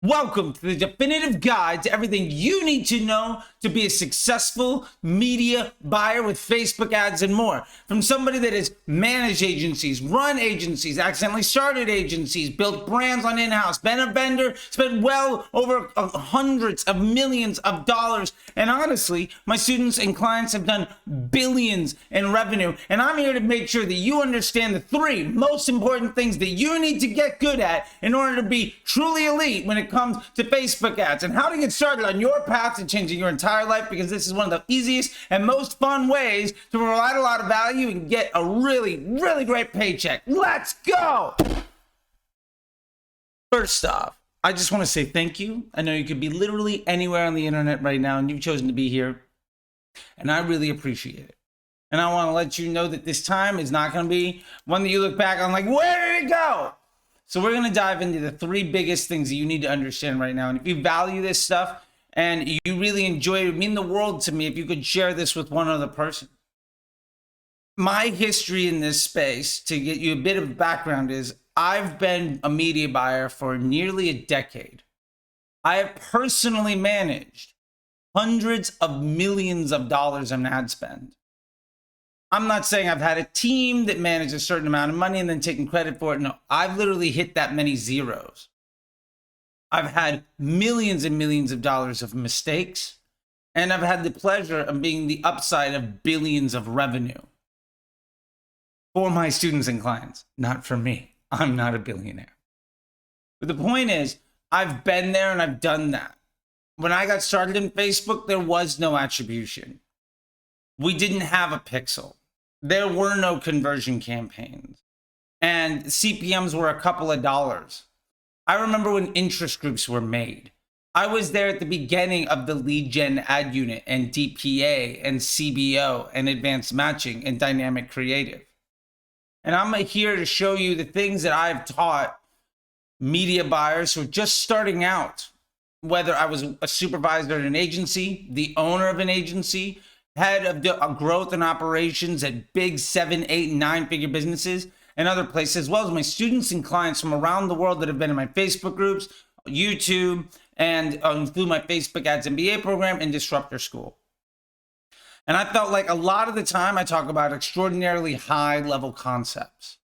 Welcome to the definitive guide to everything you need to know to be a successful media buyer with Facebook ads and more. From somebody that has managed agencies, run agencies, accidentally started agencies, built brands on in-house, been a vendor, spent well over hundreds of millions of dollars. And honestly, my students and clients have done billions in revenue. And I'm here to make sure that you understand the three most important things that you need to get good at in order to be truly elite when it comes to Facebook ads, and how to get started on your path to changing your entire life, because this is one of the easiest and most fun ways to provide a lot of value and get a really great paycheck. Let's go. First off, I just want to say thank you. I know you could be literally anywhere on the internet right now and you've chosen to be here, and I really appreciate it. And I want to let you know that this time is not going to be one that you look back on like, where did it go? So we're going to dive into the three biggest things that you need to understand right now. And if you value this stuff and you really enjoy it, it would mean the world to me if you could share this with one other person. My history in this space, to get you a bit of background, is I've been a media buyer for nearly a decade. I have personally managed hundreds of millions of dollars in ad spend. I'm not saying I've had a team that managed a certain amount of money and then taken credit for it. No, I've literally hit that many zeros. I've had millions and millions of dollars of mistakes, and I've had the pleasure of being the upside of billions of revenue for my students and clients, not for me. I'm not a billionaire. But the point is, I've been there and I've done that. When I got started in Facebook, there was no attribution. We didn't have a pixel. There were no conversion campaigns, and CPMs were a couple of dollars. I remember when interest groups were made. I was there at the beginning of the lead gen ad unit and DPA and CBO and advanced matching and dynamic creative. And I'm here to show you the things that I've taught media buyers who are just starting out, whether I was a supervisor at an agency, the owner of an agency, head of growth and operations at big 7, 8, and 9-figure businesses and other places, as well as my students and clients from around the world that have been in my Facebook groups, YouTube, and through my Facebook Ads MBA program and Disruptor School. And I felt like a lot of the time I talk about extraordinarily high level concepts.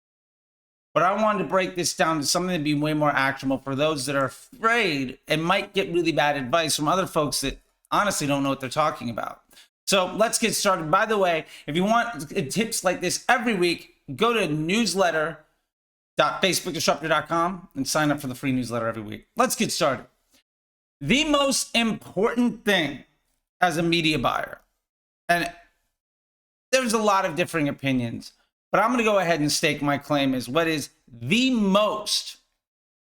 But I wanted to break this down to something that'd be way more actionable for those that are afraid and might get really bad advice from other folks that honestly don't know what they're talking about. So let's get started. By the way, if you want tips like this every week, go to newsletter.facebookdisruptor.com and sign up for the free newsletter every week. Let's get started. The most important thing as a media buyer, and there's a lot of differing opinions, but I'm going to go ahead and stake my claim as what is the most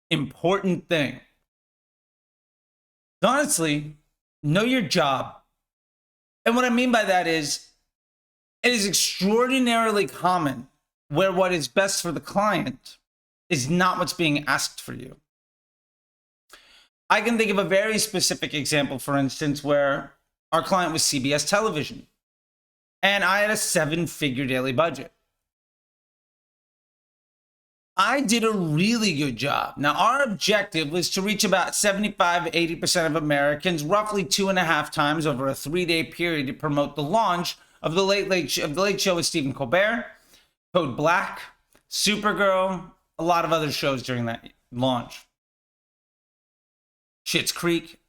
important thing. Honestly, know your job. And what I mean by that is, it is extraordinarily common where what is best for the client is not what's being asked for you. I can think of a very specific example, for instance, where our client was CBS Television, and I had a 7-figure daily budget. I did a really good job. Now, our objective was to reach about 75 to 80% of Americans, roughly 2.5 times over a 3-day period, to promote the launch of the Late Show with Stephen Colbert, Code Black, Supergirl, a lot of other shows during that launch. Schitt's Creek.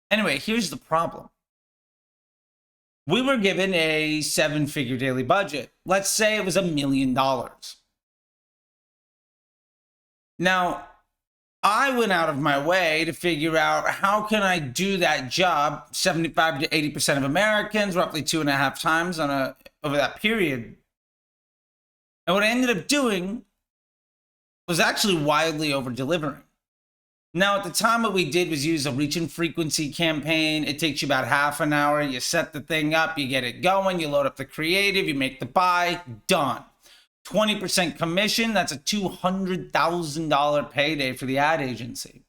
Anyway, here's the problem. We were given a 7-figure daily budget. Let's say it was $1 million. Now, I went out of my way to figure out how can I do that job, 75 to 80% of Americans, roughly 2.5 times over that period. And what I ended up doing was actually wildly over-delivering. Now, at the time, what we did was use a reach and frequency campaign. It takes you about half an hour. You set the thing up, you get it going, you load up the creative, you make the buy, done. 20% commission, that's a $200,000 payday for the ad agency.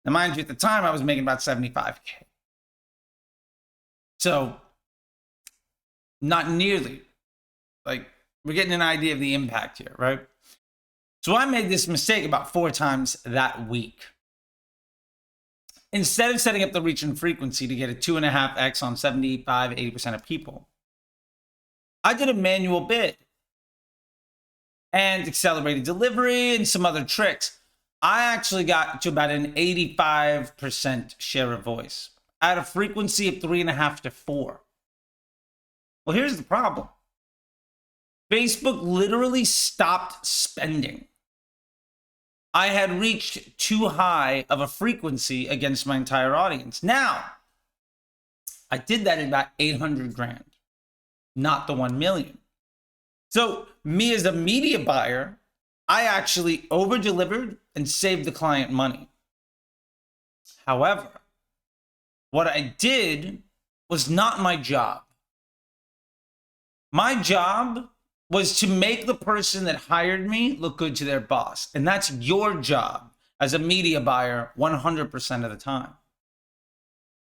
Now, mind you, at the time, I was making about $75K. So, not nearly. Like, we're getting an idea of the impact here, right? So I made this mistake about 4 times that week. instead of setting up the reach and frequency to get a 2.5x on 75, 80% of people, I did a manual bid and accelerated delivery and some other tricks. I actually got to about an 85% share of voice at a frequency of 3.5 to 4. Well, here's the problem. Facebook literally stopped spending. I had reached too high of a frequency against my entire audience. Now, I did that at about 800 grand, not the 1 million. So me as a media buyer, I actually over-delivered and saved the client money. However, what I did was not my job. My job was to make the person that hired me look good to their boss. And that's your job as a media buyer 100% of the time.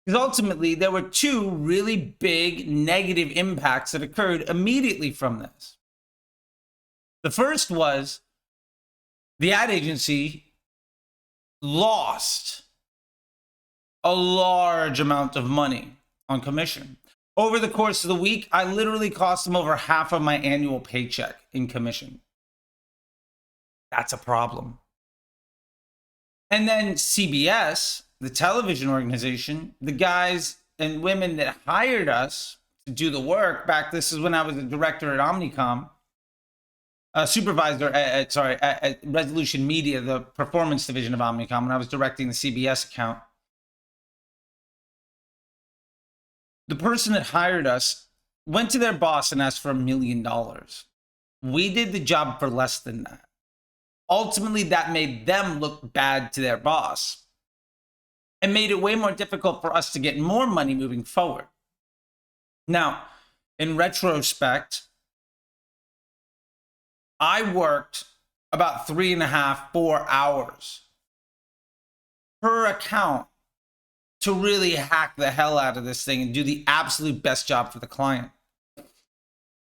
Because ultimately, there were two really big negative impacts that occurred immediately from this. The first was the ad agency lost a large amount of money on commission. Over the course of the week, I literally cost them over half of my annual paycheck in commission. That's a problem. And then CBS, the television organization, the guys and women that hired us to do the work back, this is when I was a director at Omnicom, supervisor at Resolution Media, the performance division of Omnicom, when I was directing the CBS account. The person that hired us went to their boss and asked for $1 million. We did the job for less than that. Ultimately, that made them look bad to their boss and made it way more difficult for us to get more money moving forward. Now, in retrospect, I worked about 3.5, 4 hours per account to really hack the hell out of this thing and do the absolute best job for the client.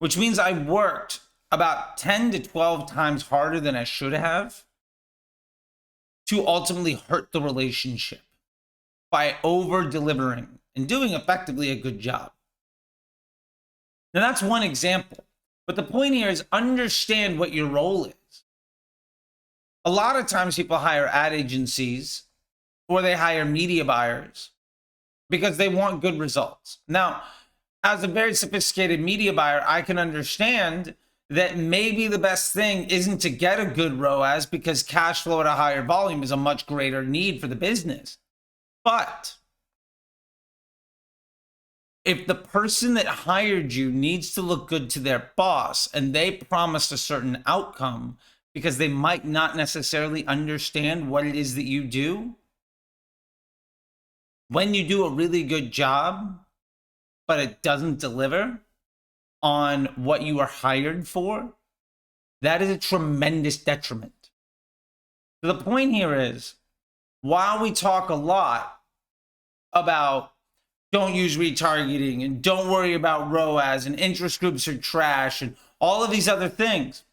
Which means I worked about 10 to 12 times harder than I should have to ultimately hurt the relationship by over-delivering and doing effectively a good job. Now that's one example. But the point here is understand what your role is. A lot of times people hire ad agencies or they hire media buyers because they want good results. Now, as a very sophisticated media buyer, I can understand that maybe the best thing isn't to get a good ROAS because cash flow at a higher volume is a much greater need for the business. But if the person that hired you needs to look good to their boss and they promised a certain outcome because they might not necessarily understand what it is that you do, when you do a really good job, but it doesn't deliver on what you are hired for, that is a tremendous detriment. So the point here is, while we talk a lot about don't use retargeting and don't worry about ROAS and interest groups are trash and all of these other things,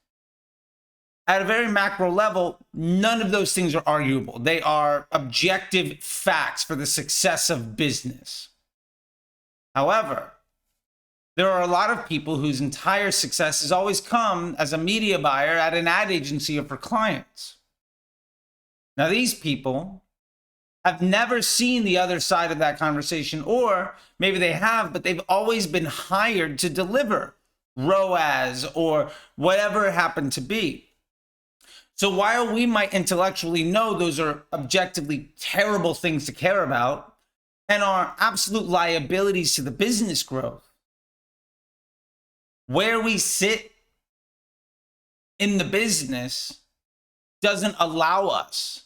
at a very macro level, none of those things are arguable. They are objective facts for the success of business. However, there are a lot of people whose entire success has always come as a media buyer at an ad agency or for clients. Now, these people have never seen the other side of that conversation, or maybe they have, but they've always been hired to deliver ROAS or whatever it happened to be. So while we might intellectually know those are objectively terrible things to care about and are absolute liabilities to the business growth, where we sit in the business doesn't allow us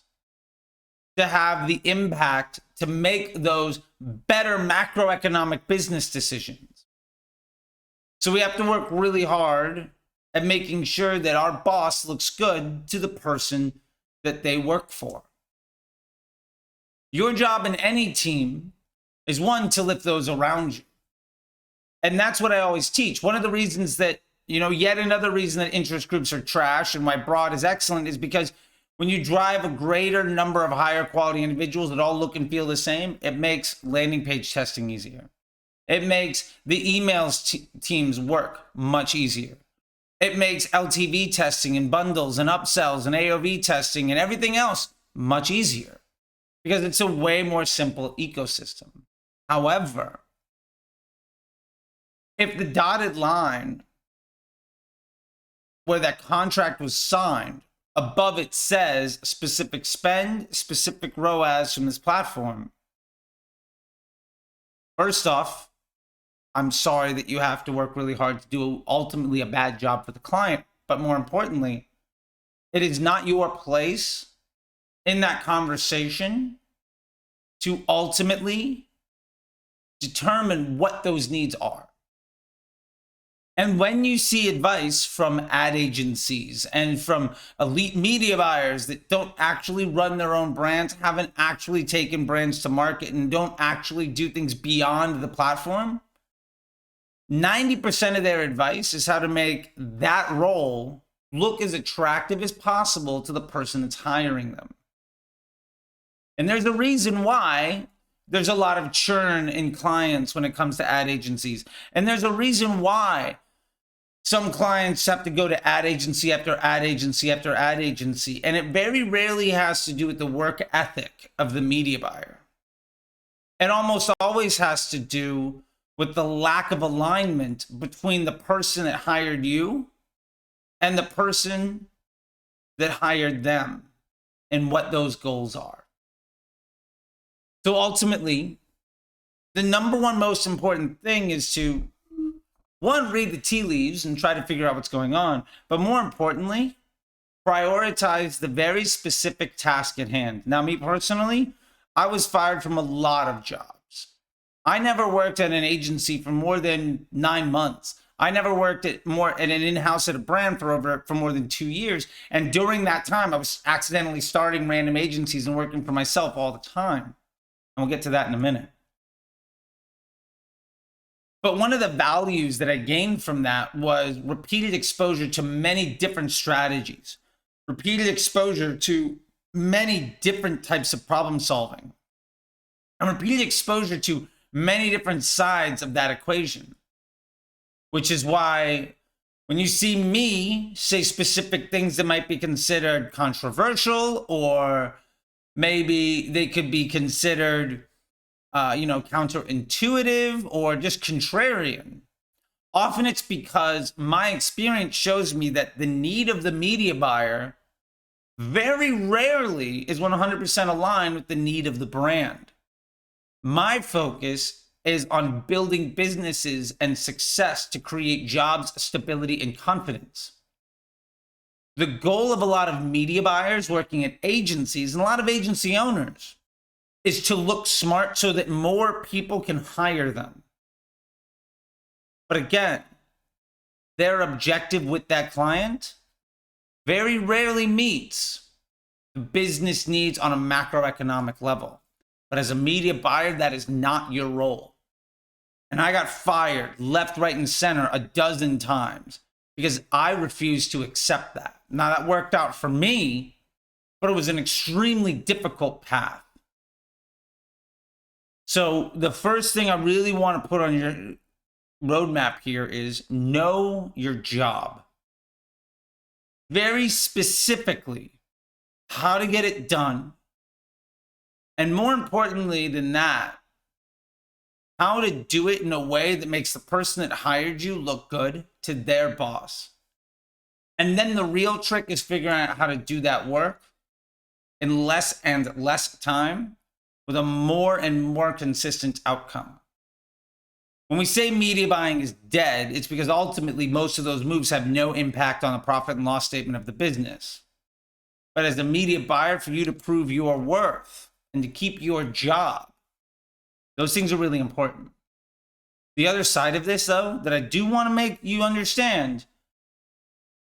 to have the impact to make those better macroeconomic business decisions. So we have to work really hard at making sure that our boss looks good to the person that they work for. Your job in any team is, one, to lift those around you. And that's what I always teach. One of the reasons that, yet another reason that interest groups are trash and why broad is excellent is because When you drive a greater number of higher quality individuals that all look and feel the same, it makes landing page testing easier. It makes the emails teams work much easier. It makes LTV testing and bundles and upsells and AOV testing and everything else much easier because it's a way more simple ecosystem. However, if the dotted line where that contract was signed, above it says specific spend, specific ROAS from this platform, first off, I'm sorry that you have to work really hard to do ultimately a bad job for the client. But more importantly, it is not your place in that conversation to ultimately determine what those needs are. And when you see advice from ad agencies and from elite media buyers that don't actually run their own brands, haven't actually taken brands to market, and don't actually do things beyond the platform, 90% of their advice is how to make that role look as attractive as possible to the person that's hiring them. And there's a reason why there's a lot of churn in clients when it comes to ad agencies. And there's a reason why some clients have to go to ad agency after ad agency after ad agency. And it very rarely has to do with the work ethic of the media buyer. It almost always has to do with the lack of alignment between the person that hired you and the person that hired them and what those goals are. So ultimately, the number one most important thing is to, one, read the tea leaves and try to figure out what's going on. But more importantly, prioritize the very specific task at hand. Now, me personally, I was fired from a lot of jobs. I never worked at an agency for more than 9 months. I never worked at an in-house at a brand for more than 2 years. And during that time, I was accidentally starting random agencies and working for myself all the time. And we'll get to that in a minute. But one of the values that I gained from that was repeated exposure to many different strategies, repeated exposure to many different types of problem solving, and repeated exposure to many different sides of that equation, which is why when you see me say specific things that might be considered controversial, or maybe they could be considered counterintuitive or just contrarian, often it's because my experience shows me that the need of the media buyer very rarely is 100% aligned with the need of the brand. My focus is on building businesses and success to create jobs, stability, and confidence. The goal of a lot of media buyers working at agencies and a lot of agency owners is to look smart so that more people can hire them. But again, their objective with that client very rarely meets the business needs on a macroeconomic level. But as a media buyer, that is not your role. And I got fired left, right, and center a dozen times because I refused to accept that. Now, that worked out for me, but it was an extremely difficult path. So the first thing I really want to put on your roadmap here is know your job. Very specifically, how to get it done. And more importantly than that, how to do it in a way that makes the person that hired you look good to their boss. And then the real trick is figuring out how to do that work in less and less time with a more and more consistent outcome. When we say media buying is dead, it's because ultimately most of those moves have no impact on the profit and loss statement of the business. But as a media buyer, for you to prove your worth and to keep your job, those things are really important. The other side of this, though, that I do want to make you understand,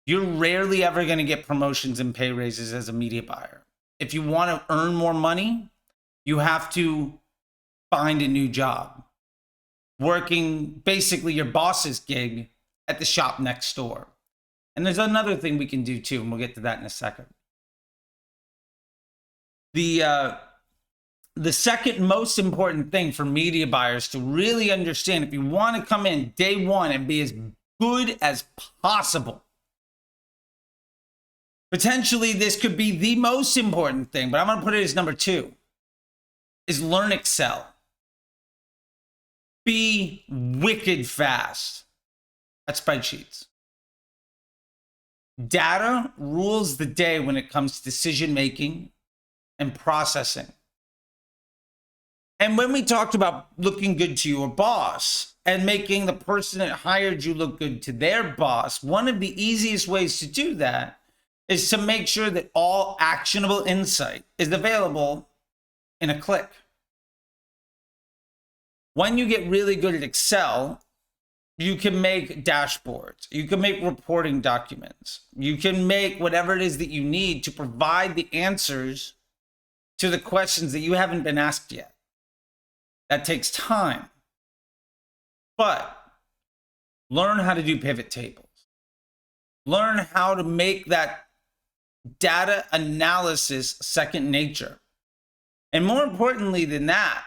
you're rarely ever going to get promotions and pay raises as a media buyer. If you want to earn more money, you have to find a new job, working basically your boss's gig at the shop next door. And there's another thing we can do too, and we'll get to that in a second. The second most important thing for media buyers to really understand, if you want to come in day one and be as good as possible, potentially this could be the most important thing, but I'm going to put it as number 2, is learn Excel. Be wicked fast at spreadsheets. Data rules the day when it comes to decision making and processing. And when we talked about looking good to your boss and making the person that hired you look good to their boss, one of the easiest ways to do that is to make sure that all actionable insight is available in a click. When you get really good at Excel, you can make dashboards, you can make reporting documents, you can make whatever it is that you need to provide the answers to the questions that you haven't been asked yet. That takes time. But learn how to do pivot tables. Learn how to make that data analysis second nature. And more importantly than that,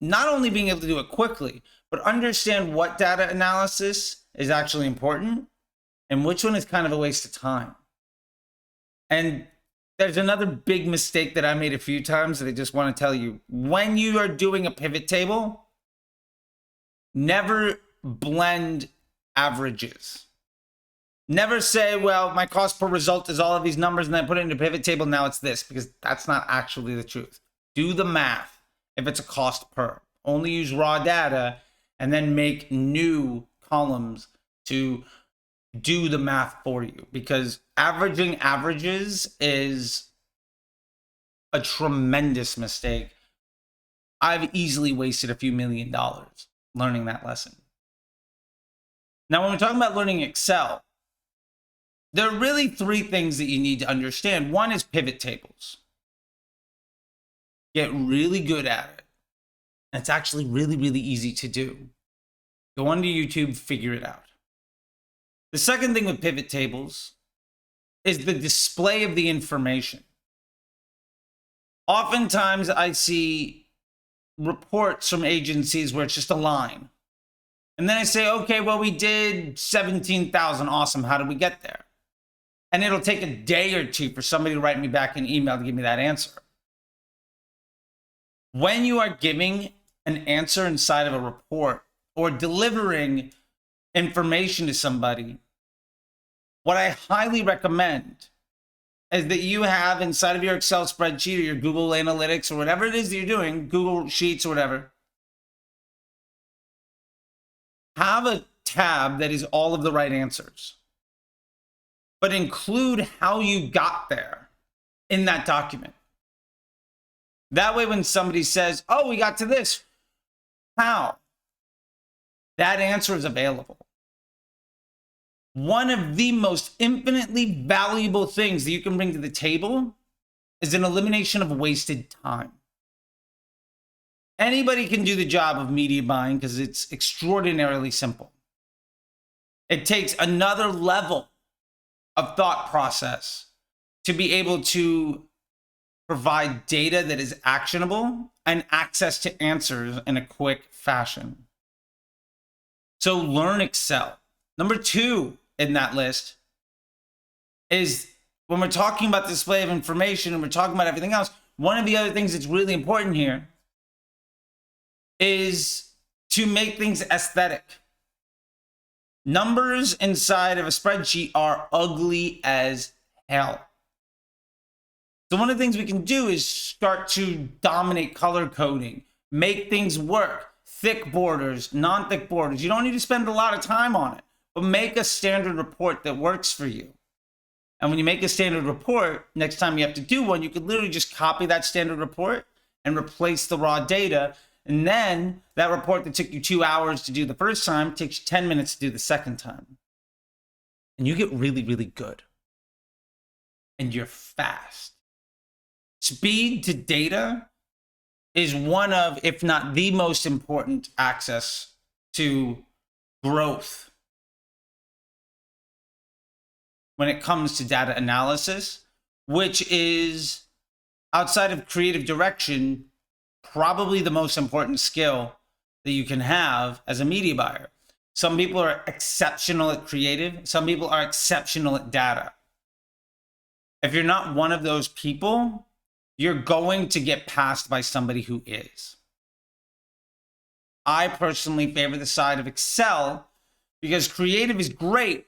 not only being able to do it quickly, but understand what data analysis is actually important and which one is kind of a waste of time. And there's another big mistake that I made a few times that I just want to tell you. When you are doing a pivot table, never blend averages. Never say, well, my cost per result is all of these numbers and then I put it in a pivot table, now it's this, because that's not actually the truth. Do the math if it's a cost per. Only use raw data and then make new columns to do the math for you, because averaging averages is a tremendous mistake. I've easily wasted a few $1 million learning that lesson. Now, when we're talking about learning Excel, there are really 3 things that you need to understand. One is pivot tables. Get really good at it. And it's actually really, really easy to do. Go onto YouTube, figure it out. The second thing with pivot tables is the display of the information. Oftentimes I see reports from agencies where it's just a line. And then I say, okay, well, we did 17,000. Awesome. How did we get there? And it'll take a day or 2 for somebody to write me back an email to give me that answer. When you are giving an answer inside of a report or delivering information to somebody, what I highly recommend is that you have inside of your Excel spreadsheet or your Google Analytics or whatever it is that you're doing, Google Sheets or whatever, have a tab that is all of the right answers, but include how you got there in that document. That way, when somebody says, oh, we got to this, how? That answer is available. One of the most infinitely valuable things that you can bring to the table is an elimination of wasted time. Anybody can do the job of media buying because it's extraordinarily simple. It takes another level of thought process to be able to provide data that is actionable and access to answers in a quick fashion. So learn Excel. Number 2 in that list is, when we're talking about display of information and we're talking about everything else, one of the other things that's really important here is to make things aesthetic. Numbers inside of a spreadsheet are ugly as hell. So one of the things we can do is start to dominate color coding, make things work, thick borders, non-thick borders. You don't need to spend a lot of time on it, but make a standard report that works for you. And when you make a standard report, next time you have to do one, you could literally just copy that standard report and replace the raw data. And then that report that took you 2 hours to do the first time takes you 10 minutes to do the second time. And you get really, really good. And you're fast. Speed to data is one of, if not the most important access to growth when it comes to data analysis, which is outside of creative direction, probably the most important skill that you can have as a media buyer. Some people are exceptional at creative. Some people are exceptional at data. If you're not one of those people, you're going to get passed by somebody who is. I personally favor the side of Excel because creative is great.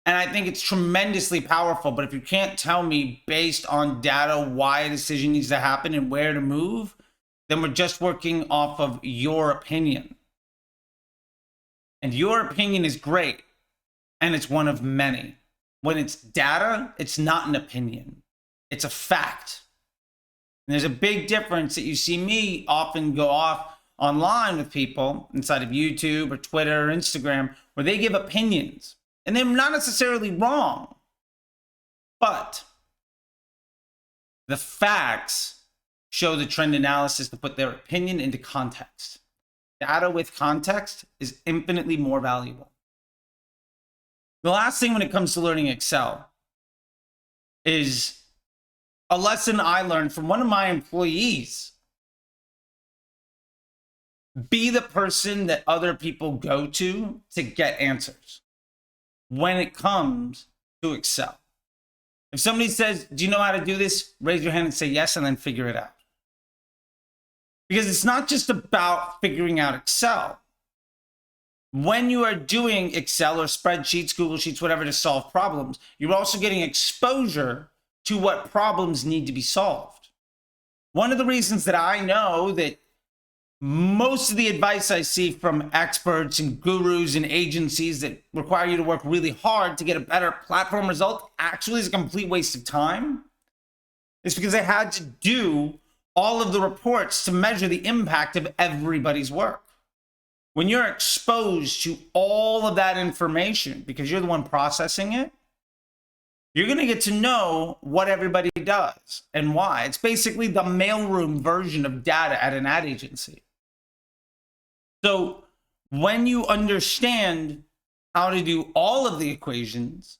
And I think it's tremendously powerful. But if you can't tell me based on data why a decision needs to happen and where to move, then we're just working off of your opinion. And your opinion is great. And it's one of many. When it's data, it's not an opinion. It's a fact. And there's a big difference that you see me often go off online with people inside of YouTube or Twitter or Instagram where they give opinions. And they're not necessarily wrong. But the facts show the trend analysis to put their opinion into context. Data with context is infinitely more valuable. The last thing when it comes to learning Excel is a lesson I learned from one of my employees. Be the person that other people go to get answers when it comes to Excel. If somebody says, do you know how to do this? Raise your hand and say yes, and then figure it out. Because it's not just about figuring out Excel. When you are doing Excel or spreadsheets, Google Sheets, whatever to solve problems, you're also getting exposure to what problems need to be solved. One of the reasons that I know that most of the advice I see from experts and gurus and agencies that require you to work really hard to get a better platform result actually is a complete waste of time, is because they had to do all of the reports to measure the impact of everybody's work. When you're exposed to all of that information, because you're the one processing it, you're going to get to know what everybody does and why. It's basically the mailroom version of data at an ad agency. So when you understand how to do all of the equations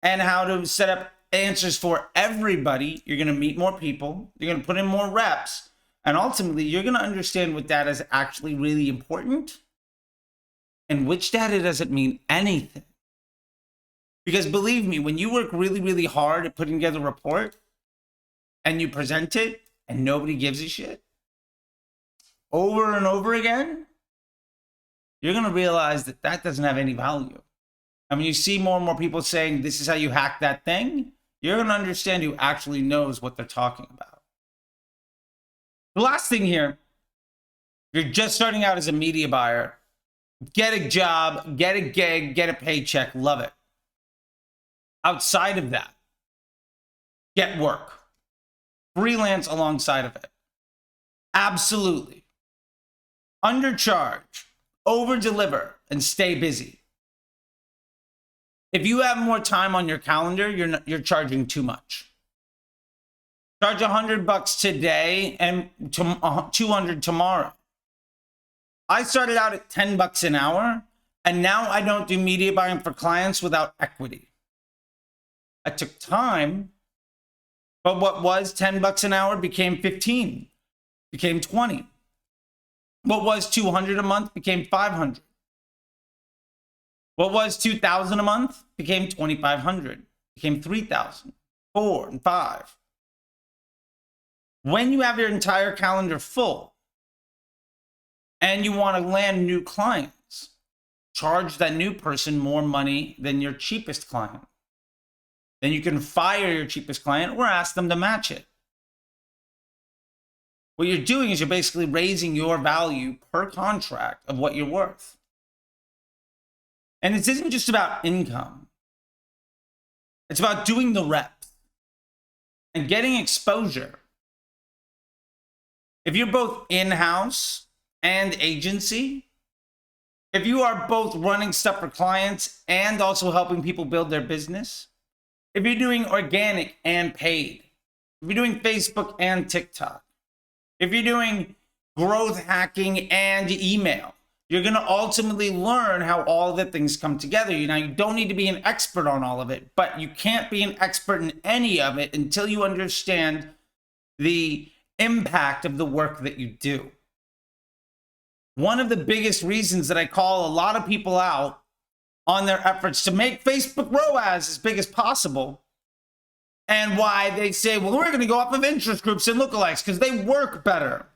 and how to set up answers for everybody, you're going to meet more people, you're going to put in more reps, and ultimately you're going to understand what data is actually really important and which data doesn't mean anything. Because believe me, when you work really, really hard at putting together a report and you present it and nobody gives a shit over and over again, you're going to realize that that doesn't have any value. And when you see more and more people saying, this is how you hack that thing, you're going to understand who actually knows what they're talking about. The last thing here, you're just starting out as a media buyer, get a job, get a gig, get a paycheck, love it. Outside of that, get work. Freelance alongside of it. Absolutely. Undercharge, overdeliver, and stay busy. If you have more time on your calendar, you're charging too much. Charge $100 today and $200 tomorrow. I started out at $10 an hour, and now I don't do media buying for clients without equity. I took time, but what was $10 an hour became 15, became 20. What was $200 a month became $500. What was $2,000 a month became $2,500, became $3,000, $4,000, and $5,000. When you have your entire calendar full and you want to land new clients, charge that new person more money than your cheapest client. Then you can fire your cheapest client or ask them to match it. What you're doing is you're basically raising your value per contract of what you're worth. And this isn't just about income. It's about doing the reps and getting exposure. If you're both in-house and agency, if you are both running stuff for clients and also helping people build their business, if you're doing organic and paid, if you're doing Facebook and TikTok, if you're doing growth hacking and email, you're going to ultimately learn how all of the things come together. Now, you don't need to be an expert on all of it, but you can't be an expert in any of it until you understand the impact of the work that you do. One of the biggest reasons that I call a lot of people out on their efforts to make Facebook ROAS as big as possible, and why they say, well, we're going to go off of interest groups and lookalikes because they work better.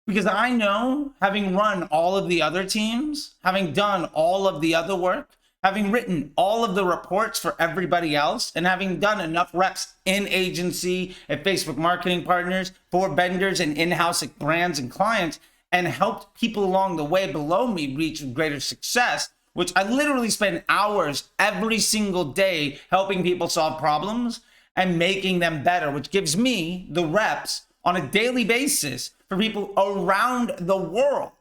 Because I know, having run all of the other teams, having done all of the other work, having written all of the reports for everybody else, and having done enough reps in agency, at Facebook marketing partners, for vendors and in-house brands and clients, and helped people along the way below me reach greater success, which I literally spend hours every single day helping people solve problems and making them better, which gives me the reps on a daily basis for people around the world.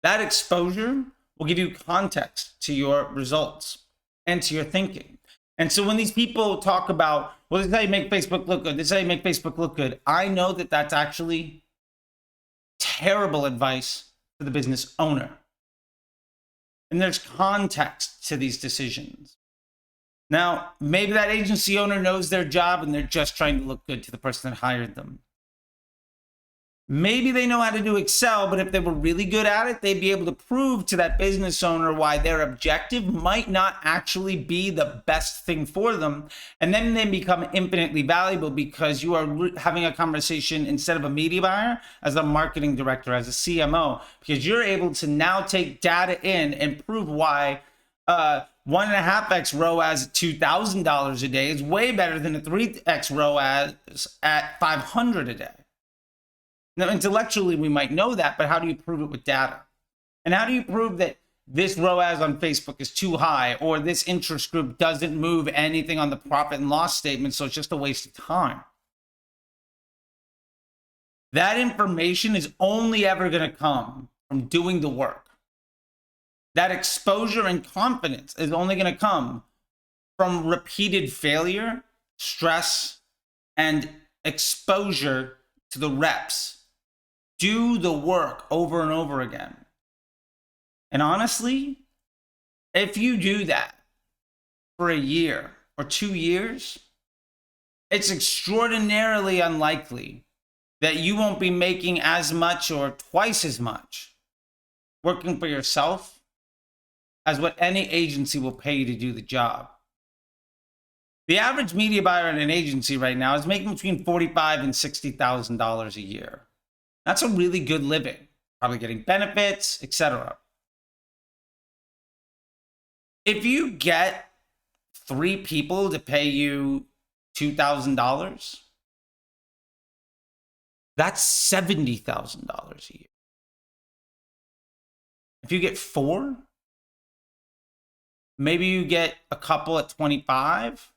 That exposure will give you context to your results and to your thinking. And so when these people talk about, well, this is how you make Facebook look good, this is how you make Facebook look good, I know that that's actually terrible advice for the business owner. And there's context to these decisions. Now, maybe that agency owner knows their job and they're just trying to look good to the person that hired them. Maybe they know how to do Excel, but if they were really good at it, they'd be able to prove to that business owner why their objective might not actually be the best thing for them. And then they become infinitely valuable because you are having a conversation instead of a media buyer, as a marketing director, as a CMO, because you're able to now take data in and prove why 1.5x ROAS at $2,000 a day is way better than a 3x ROAS at $500 a day. Now, intellectually, we might know that, but how do you prove it with data? And how do you prove that this ROAS on Facebook is too high, or this interest group doesn't move anything on the profit and loss statement, so it's just a waste of time? That information is only ever going to come from doing the work. That exposure and confidence is only going to come from repeated failure, stress, and exposure to the reps. Do the work over and over again. And honestly, if you do that for a year or 2 years, it's extraordinarily unlikely that you won't be making as much or twice as much working for yourself as what any agency will pay you to do the job. The average media buyer in an agency right now is making between $45,000 and $60,000 a year. That's a really good living, probably getting benefits, etc. If you get 3 people to pay you $2,000, that's $70,000 a year. If you get 4, maybe you get a couple at 25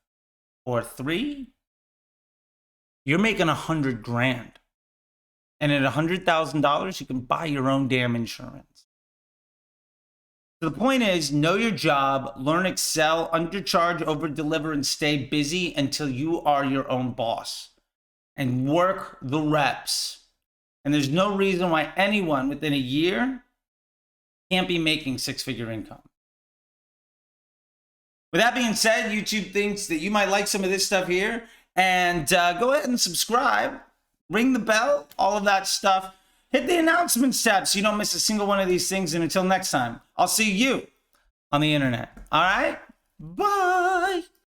or 3, you're making $100,000. And at $100,000, you can buy your own damn insurance. So the point is, know your job, learn Excel, undercharge, overdeliver, and stay busy until you are your own boss. And work the reps. And there's no reason why anyone within a year can't be making 6-figure income. With that being said, YouTube thinks that you might like some of this stuff here. And go ahead and subscribe. Ring the bell, all of that stuff. Hit the announcements tab so you don't miss a single one of these things. And until next time, I'll see you on the internet. All right? Bye.